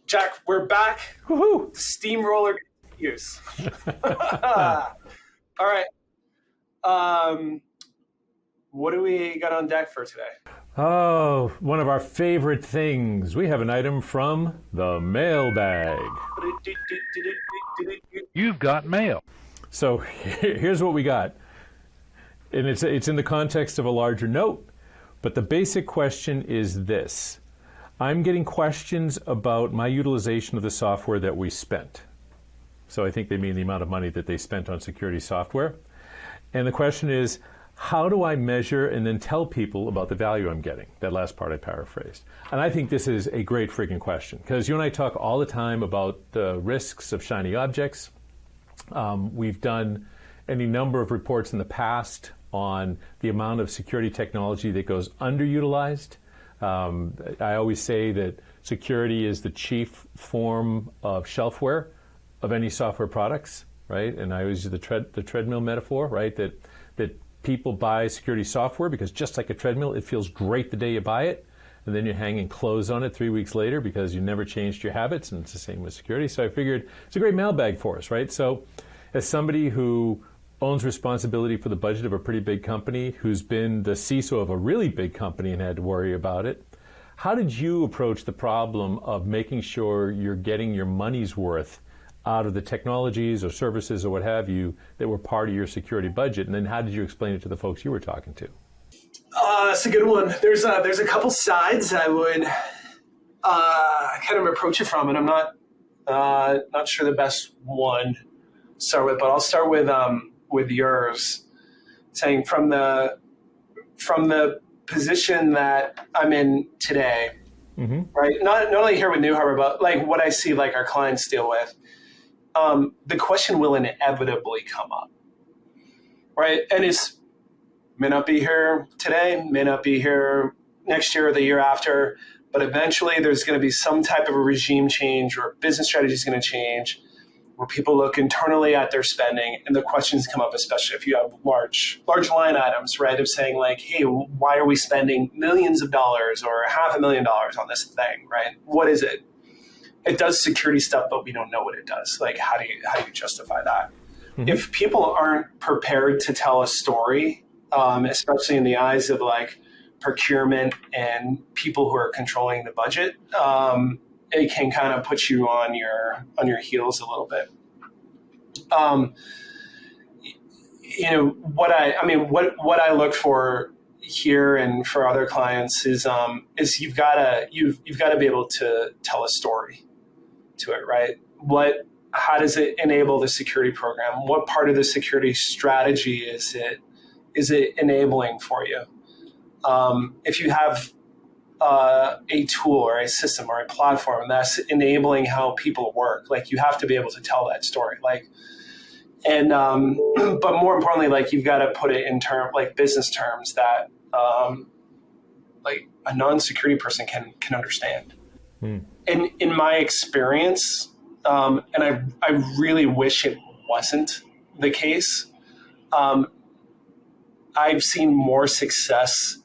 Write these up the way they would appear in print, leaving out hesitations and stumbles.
Jack, we're back. Woohoo! The steamroller continues. All right. What do we got on deck for today? Oh, one of our favorite things. We have an item from the mailbag. You've got mail. So here's what we got. And it's in the context of a larger note. But the basic question is this. I'm getting questions about my utilization of the software that we spent. So I think they mean the amount of money that they spent on security software. And the question is, how do I measure and then tell people about the value I'm getting? That last part I paraphrased. And I think this is a great freaking question, because you and I talk all the time about the risks of shiny objects. We've done any number of reports in the past on the amount of security technology that goes underutilized. I always say that security is the chief form of shelfware of any software products, right? And I always use the treadmill metaphor, right? That people buy security software because just like a treadmill, it feels great the day you buy it, and then you're hanging clothes on it 3 weeks later because you never changed your habits, and it's the same with security. So I figured it's a great mailbag for us, right? So as somebody who owns responsibility for the budget of a pretty big company, who's been the CISO of a really big company and had to worry about it, how did you approach the problem of making sure you're getting your money's worth out of the technologies or services or what have you that were part of your security budget? And then how did you explain it to the folks you were talking to? That's a good one. There's a couple sides I would kind of approach it from, and I'm not sure the best one to start with, but I'll start with yours, saying from the position that I'm in today, right? Not only here with New Harbor, but like what I see like our clients deal with. The question will inevitably come up, right? And it's may not be here today, may not be here next year or the year after, but eventually there's going to be some type of a regime change or business strategy is going to change, where people look internally at their spending, and the questions come up, especially if you have large line items, right? Of saying like, hey, why are we spending millions of dollars or $500,000 on this thing, right? What is it? It does security stuff, but we don't know what it does. Like, how do you justify that? If people aren't prepared to tell a story, especially in the eyes of like procurement and people who are controlling the budget, it can kind of put you on your heels a little bit. What I look for here and for other clients is you've got to be able to tell a story to it, right? How does it enable the security program? What part of the security strategy is it enabling for you? If you have a tool or a system or a platform that's enabling how people work, like you have to be able to tell that story, but more importantly, like you've got to put it in business terms that like a non-security person can understand. And in my experience, and I really wish it wasn't the case, I've seen more success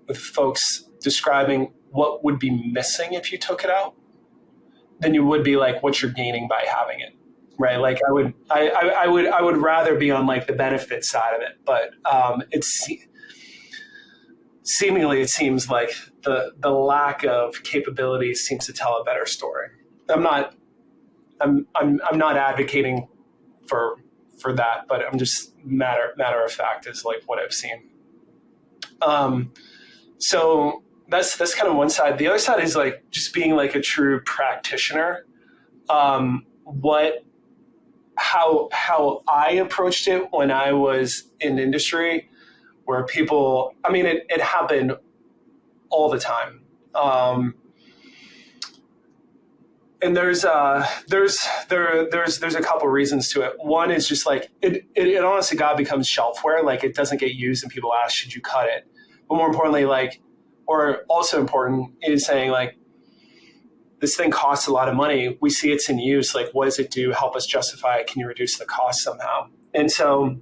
with folks describing what would be missing if you took it out than you would be like what you're gaining by having it, right? Like I would rather be on like the benefit side of it, but seemingly it seems like the lack of capabilities seems to tell a better story. I'm not advocating for that, but I'm just matter of fact is like what I've seen. So that's kind of one side. The other side is like just being like a true practitioner. How I approached it when I was in industry, where people, it happened all the time. And there's a couple reasons to it. One is just like it honestly God becomes shelfware. Like it doesn't get used, and people ask, should you cut it? But more importantly, or also important is saying like, this thing costs a lot of money. We see it's in use. Like, what does it do? Help us justify it. Can you reduce the cost somehow? And so,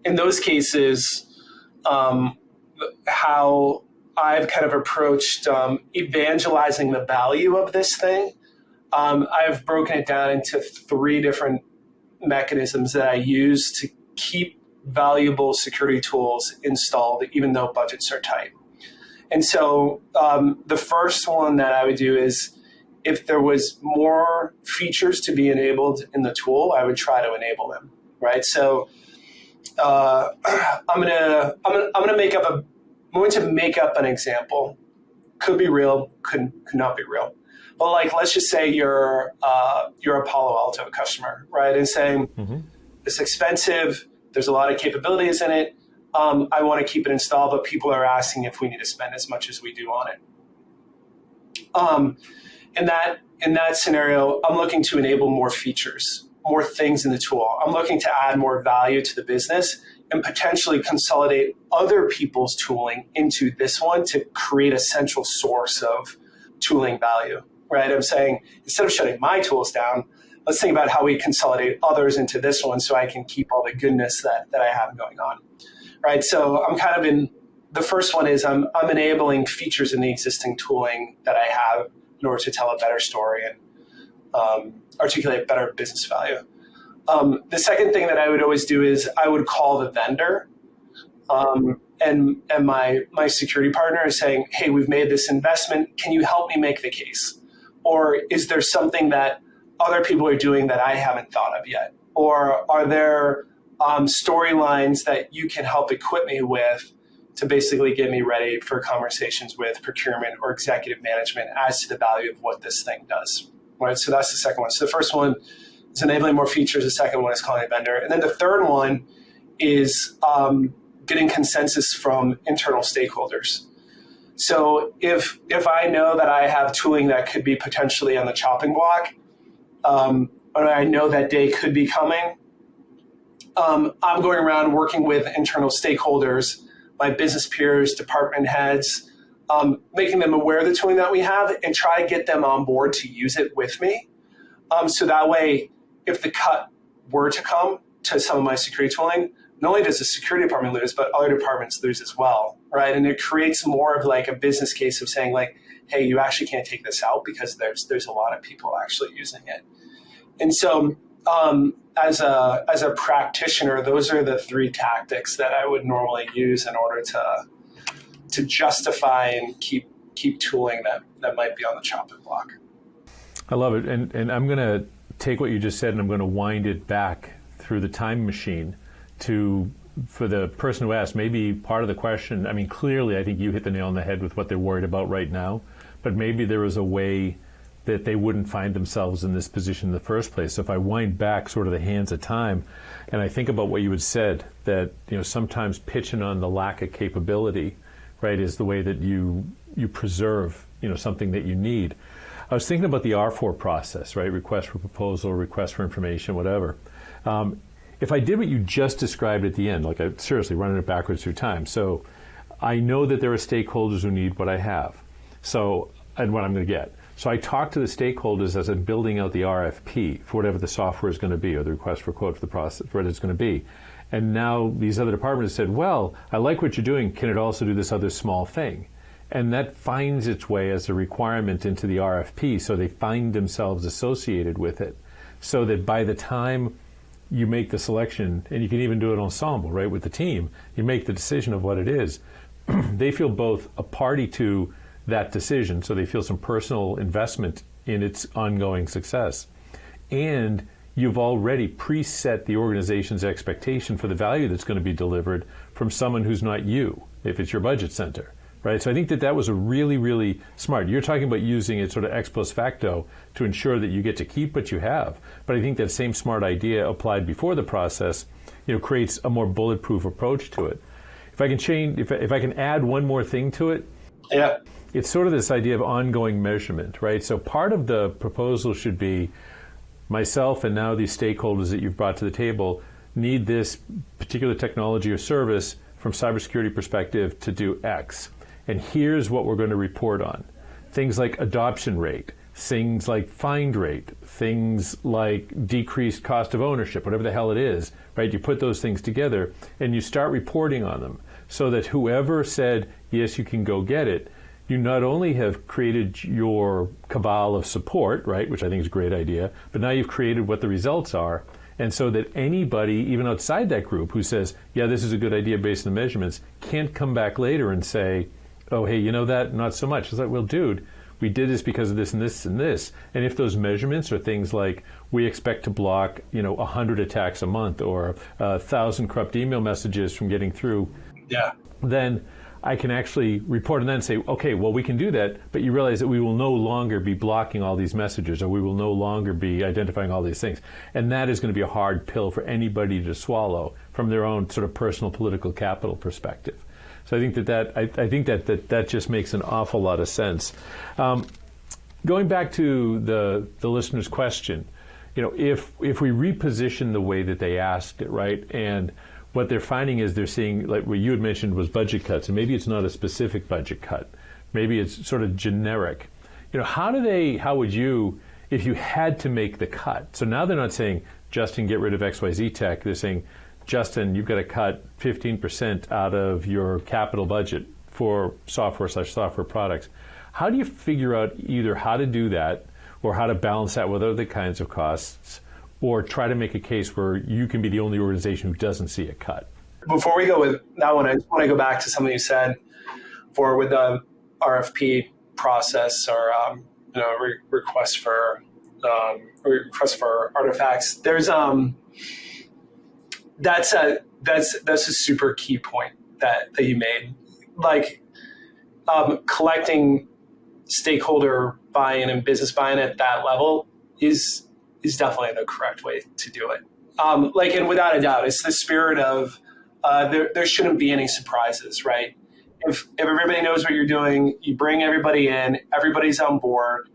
in those cases, how I've kind of approached evangelizing the value of this thing. I've broken it down into 3 different mechanisms that I use to keep valuable security tools installed, even though budgets are tight. And so the first one that I would do is, if there was more features to be enabled in the tool, I would try to enable them, right? So I'm going to make up an example. Could be real, could not be real. But like, let's just say you're a Palo Alto customer, right? And saying, it's expensive, there's a lot of capabilities in it. I want to keep it installed, but people are asking if we need to spend as much as we do on it. In that scenario, I'm looking to enable more features, more things in the tool. I'm looking to add more value to the business and potentially consolidate other people's tooling into this one to create a central source of tooling value, right? I'm saying, instead of shutting my tools down, let's think about how we consolidate others into this one so I can keep all the goodness that I have going on, right? So I'm kind of the first one is I'm enabling features in the existing tooling that I have in order to tell a better story and articulate better business value. The second thing that I would always do is I would call the vendor and my security partner is saying, hey, we've made this investment. Can you help me make the case? Or is there something that other people are doing that I haven't thought of yet? Or are there storylines that you can help equip me with to basically get me ready for conversations with procurement or executive management as to the value of what this thing does, right? So that's the second one. So the first one is enabling more features. The second one is calling a vendor. And then the third one is getting consensus from internal stakeholders. So if I know that I have tooling that could be potentially on the chopping block, or I know that day could be coming, I'm going around working with internal stakeholders, my business peers, department heads, making them aware of the tooling that we have and try to get them on board to use it with me. So that way, if the cut were to come to some of my security tooling, not only does the security department lose, but other departments lose as well, right? And it creates more of like a business case of saying like, hey, you actually can't take this out because there's a lot of people actually using it. And so as a practitioner, those are the 3 tactics that I would normally use in order to justify and keep tooling that might be on the chopping block. I love it. And I'm going to take what you just said and I'm going to wind it back through the time machine for the person who asked, maybe part of the question, I mean, clearly I think you hit the nail on the head with what they're worried about right now, but maybe there was a way that they wouldn't find themselves in this position in the first place. So if I wind back sort of the hands of time and I think about what you had said, that sometimes pitching on the lack of capability, right, is the way that you preserve something that you need. I was thinking about the R4 process, right? Request for proposal, request for information, whatever. If I did what you just described at the end, like seriously running it backwards through time. So I know that there are stakeholders who need what I have. And what I'm going to get. So I talk to the stakeholders as I'm building out the RFP for whatever the software is going to be, or the request for quote for the process, what it's going to be. And now these other departments said, well, I like what you're doing. Can it also do this other small thing? And that finds its way as a requirement into the RFP, so they find themselves associated with it. So that by the time you make the selection, and you can even do it ensemble, right, with the team, you make the decision of what it is, they feel both a party to that decision, so they feel some personal investment in its ongoing success. And you've already preset the organization's expectation for the value that's going to be delivered from someone who's not you, if it's your budget center, right? So I think that was a really, really smart. You're talking about using it sort of ex post facto to ensure that you get to keep what you have. But I think that same smart idea applied before the process, creates a more bulletproof approach to it. If I can change, if I can add one more thing to it, yeah. It's sort of this idea of ongoing measurement, right? So part of the proposal should be myself and now these stakeholders that you've brought to the table need this particular technology or service from cybersecurity perspective to do X. And here's what we're going to report on. Things like adoption rate, things like find rate, things like decreased cost of ownership, whatever the hell it is, right? You put those things together and you start reporting on them so that whoever said, yes, you can go get it. You not only have created your cabal of support, right, which I think is a great idea, but now you've created what the results are. And so that anybody, even outside that group, who says, yeah, this is a good idea based on the measurements, can't come back later and say, oh, hey, you know that? Not so much. It's like, well, dude, we did this because of this and this and this. And if those measurements are things like, we expect to block, 100 attacks a month or 1,000 corrupt email messages from getting through, then I can actually report on that and say, okay, well, we can do that, but you realize that we will no longer be blocking all these messages, or we will no longer be identifying all these things. And that is going to be a hard pill for anybody to swallow from their own sort of personal political capital perspective. So I think that just makes an awful lot of sense. Going back to the listener's question, if we reposition the way that they asked it, right, and what they're finding is they're seeing, like what you had mentioned was budget cuts, and maybe it's not a specific budget cut, maybe it's sort of generic. How would you, if you had to make the cut? So now they're not saying, Justin, get rid of XYZ tech. They're saying, Justin, you've got to cut 15% out of your capital budget for software/software products. How do you figure out either how to do that or how to balance that with other kinds of costs, or try to make a case where you can be the only organization who doesn't see a cut? Before we go with that one, I just want to go back to something you said with the RFP process or request for artifacts. There's that's a super key point that you made. Like collecting stakeholder buy-in and business buy-in at that level is definitely the correct way to do it. And without a doubt, it's the spirit of there shouldn't be any surprises, right? If everybody knows what you're doing, you bring everybody in, everybody's on board,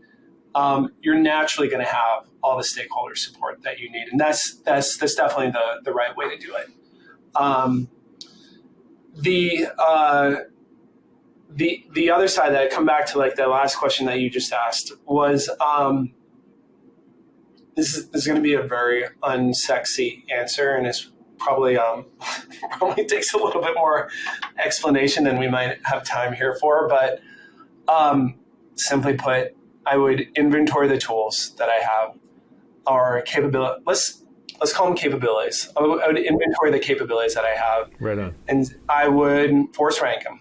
you're naturally going to have all the stakeholder support that you need, and that's definitely the right way to do it. The other side that I come back to, like the last question that you just asked, was this is going to be a very unsexy answer, and it's probably takes a little bit more explanation than we might have time here for. But simply put, I would inventory the tools that I have, or capability. Let's call them capabilities. I would inventory the capabilities that I have, right on, and I would force rank them,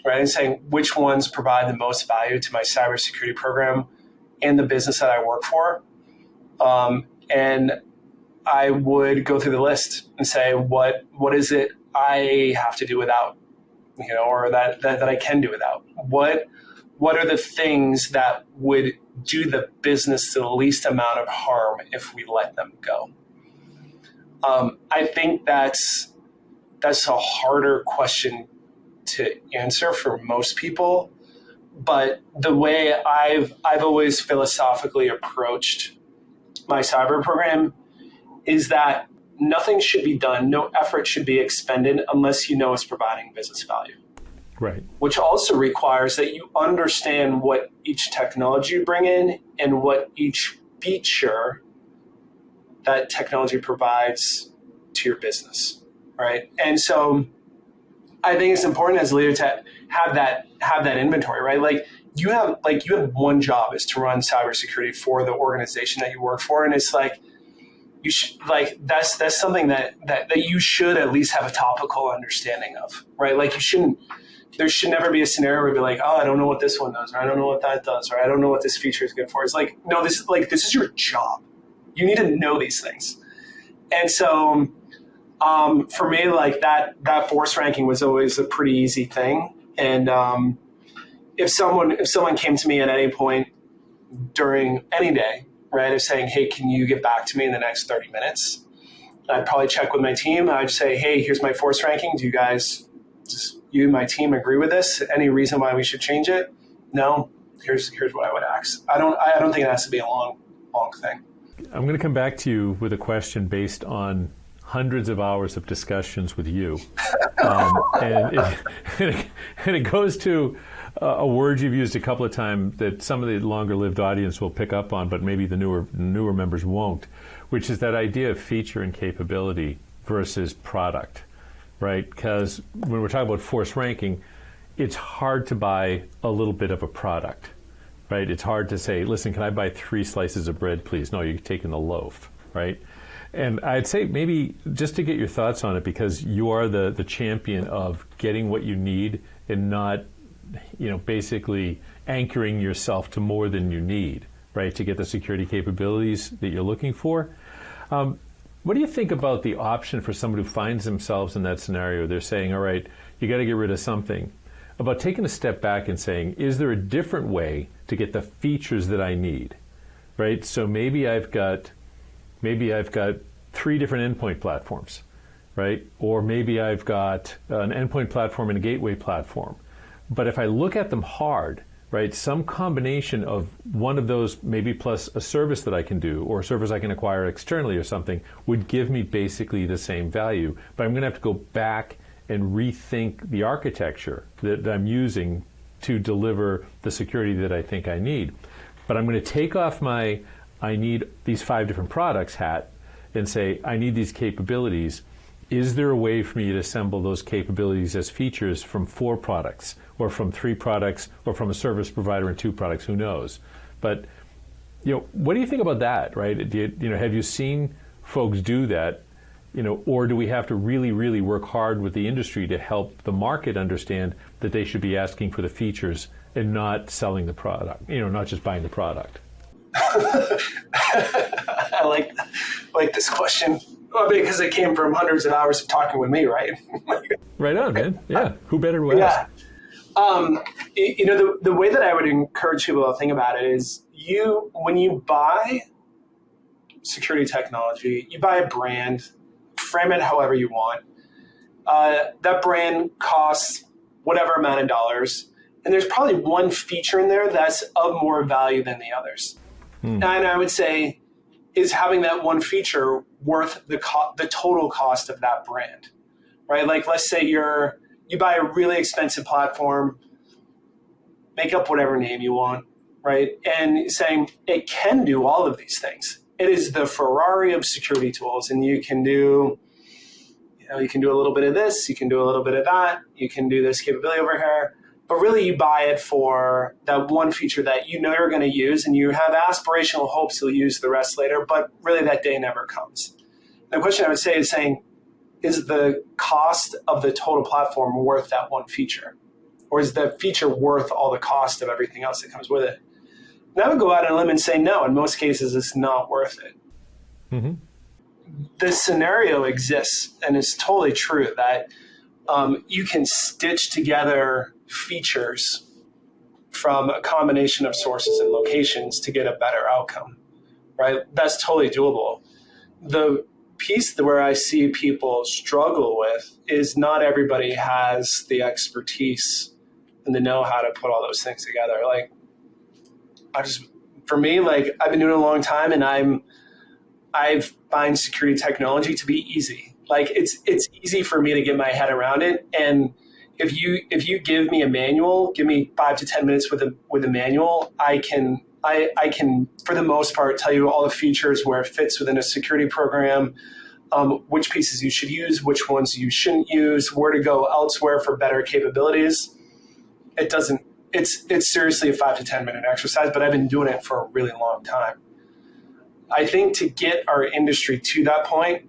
right, and saying which ones provide the most value to my cybersecurity program and the business that I work for. And I would go through the list and say, what is it I have to do without, or that I can do without? What are the things that would do the business the least amount of harm if we let them go? I think that's a harder question to answer for most people, but the way I've always philosophically approached my cyber program is that nothing should be done, no effort should be expended unless you know it's providing business value. Right. Which also requires that you understand what each technology you bring in and what each feature that technology provides to your business, right? And so I think it's important as a leader to have that inventory, right? Like you have one job, is to run cybersecurity for the organization that you work for, and it's like you should, that's something that you should at least have a topical understanding of, right? Like there should never be a scenario where you'd be like, oh, I don't know what this one does, or I don't know what that does, or I don't know what this feature is good for. It's like, no, this is your job. You need to know these things. And so for me, like that force ranking was always a pretty easy thing. And if someone came to me at any point during any day, right, of saying, hey, can you get back to me in the next 30 minutes? I'd probably check with my team. I'd say, hey, here's my force ranking. Do you guys, you and my team, agree with this? Any reason why we should change it? No. Here's what I would ask. I don't think it has to be a long thing. I'm going to come back to you with a question based on hundreds of hours of discussions with you. And it goes to a word you've used a couple of times that some of the longer-lived audience will pick up on, but maybe the newer members won't, which is that idea of feature and capability versus product, right? Because when we're talking about force ranking, it's hard to buy a little bit of a product, right? It's hard to say, listen, can I buy 3 slices of bread, please? No, you're taking the loaf, right? And I'd say maybe just to get your thoughts on it, because you are the champion of getting what you need and not, basically anchoring yourself to more than you need, right, to get the security capabilities that you're looking for. What do you think about the option for someone who finds themselves in that scenario? They're saying, all right, you got to get rid of something. About taking a step back and saying, is there a different way to get the features that I need, right? So maybe I've got 3 different endpoint platforms, right? Or maybe I've got an endpoint platform and a gateway platform. But if I look at them hard, right, some combination of one of those, maybe plus a service that I can do, or a service I can acquire externally or something, would give me basically the same value. But I'm going to have to go back and rethink the architecture that I'm using to deliver the security that I think I need. But I'm going to take off my I need these 5 different products hat and say, I need these capabilities. Is there a way for me to assemble those capabilities as features from 4 products, or from 3 products, or from a service provider and 2 products? Who knows? But what do you think about that, right? Have you seen folks do that? Or do we have to really, really work hard with the industry to help the market understand that they should be asking for the features and not selling the product, not just buying the product? I like this question. Well, because it came from hundreds of hours of talking with me, right? Right on, man. Yeah. Who better to ask? The way that I would encourage people to think about it is when you buy security technology, you buy a brand, frame it however you want. That brand costs whatever amount of dollars, and there's probably one feature in there that's of more value than the others. And I would say, is having that one feature worth the total cost of that brand, right? Like, let's say you buy a really expensive platform, make up whatever name you want, right? And saying it can do all of these things. It is the Ferrari of security tools, and you can do a little bit of this, you can do a little bit of that, you can do this capability over here. But really, you buy it for that one feature that you're going to use, and you have aspirational hopes you'll use the rest later, but really that day never comes. The question I would say is saying, is the cost of the total platform worth that one feature? Or is the feature worth all the cost of everything else that comes with it? And I would go out on a limb and say no. In most cases, it's not worth it. Mm-hmm. This scenario exists, and it's totally true that you can stitch together features from a combination of sources and locations to get a better outcome, right? That's totally doable. The piece where I see people struggle with is not everybody has the expertise and the know-how to put all those things together. Like, for me, like, I've been doing it a long time, and I find security technology to be easy. Like, it's easy for me to get my head around it. And if you give me a manual, give me 5 to 10 minutes with a manual, I can for the most part tell you all the features, where it fits within a security program, which pieces you should use, which ones you shouldn't use, where to go elsewhere for better capabilities. It's seriously a 5 to 10 minute exercise, but I've been doing it for a really long time. I think to get our industry to that point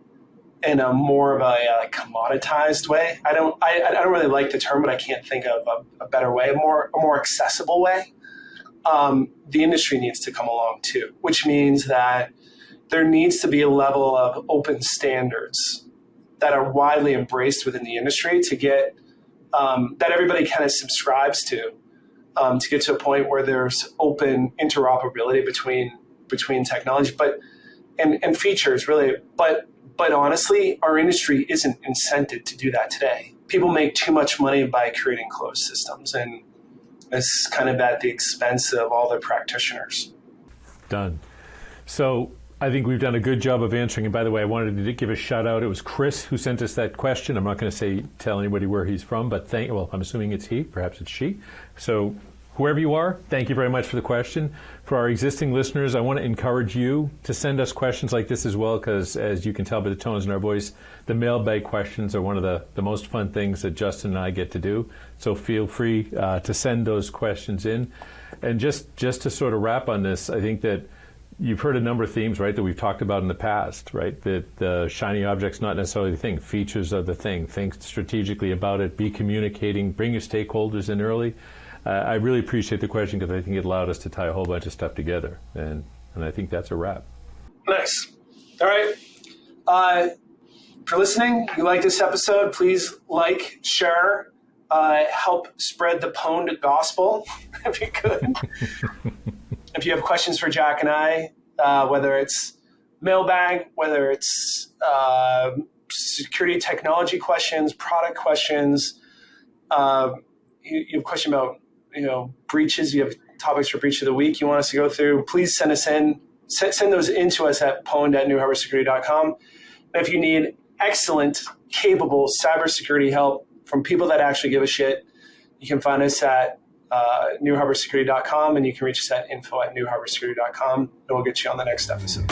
in a more of a commoditized way, I don't really like the term, but I can't think of a better way, a more accessible way. The industry needs to come along too, which means that there needs to be a level of open standards that are widely embraced within the industry to get that everybody kind of subscribes to get to a point where there's open interoperability between technology, and features really. But honestly, our industry isn't incented to do that today. People make too much money by creating closed systems, and it's kind of at the expense of all the practitioners. Done. So I think we've done a good job of answering. And by the way, I wanted to give a shout out. It was Chris who sent us that question. I'm not going to tell anybody where he's from, but I'm assuming it's he, perhaps it's she. So whoever you are, thank you very much for the question. For our existing listeners, I want to encourage you to send us questions like this as well, because as you can tell by the tones in our voice, the mailbag questions are one of the most fun things that Justin and I get to do. So feel free to send those questions in. And just to sort of wrap on this, I think that you've heard a number of themes, right, that we've talked about in the past, right? That the shiny object's not necessarily the thing. Features are the thing. Think strategically about it. Be communicating. Bring your stakeholders in early. I really appreciate the question because I think it allowed us to tie a whole bunch of stuff together. And I think that's a wrap. Nice. All right. For listening, you like this episode, please like, share, help spread the PWNED gospel, if you could. If you have questions for Jack and I, whether it's mailbag, whether it's security technology questions, product questions, you have a question about breaches, you have topics for breach of the week you want us to go through, please send us in. Send those in to us at pwned@newharborsecurity.com. And if you need excellent, capable cybersecurity help from people that actually give a shit, you can find us at newharborsecurity.com, and you can reach us at info@newharborsecurity.com, and we'll get you on the next episode.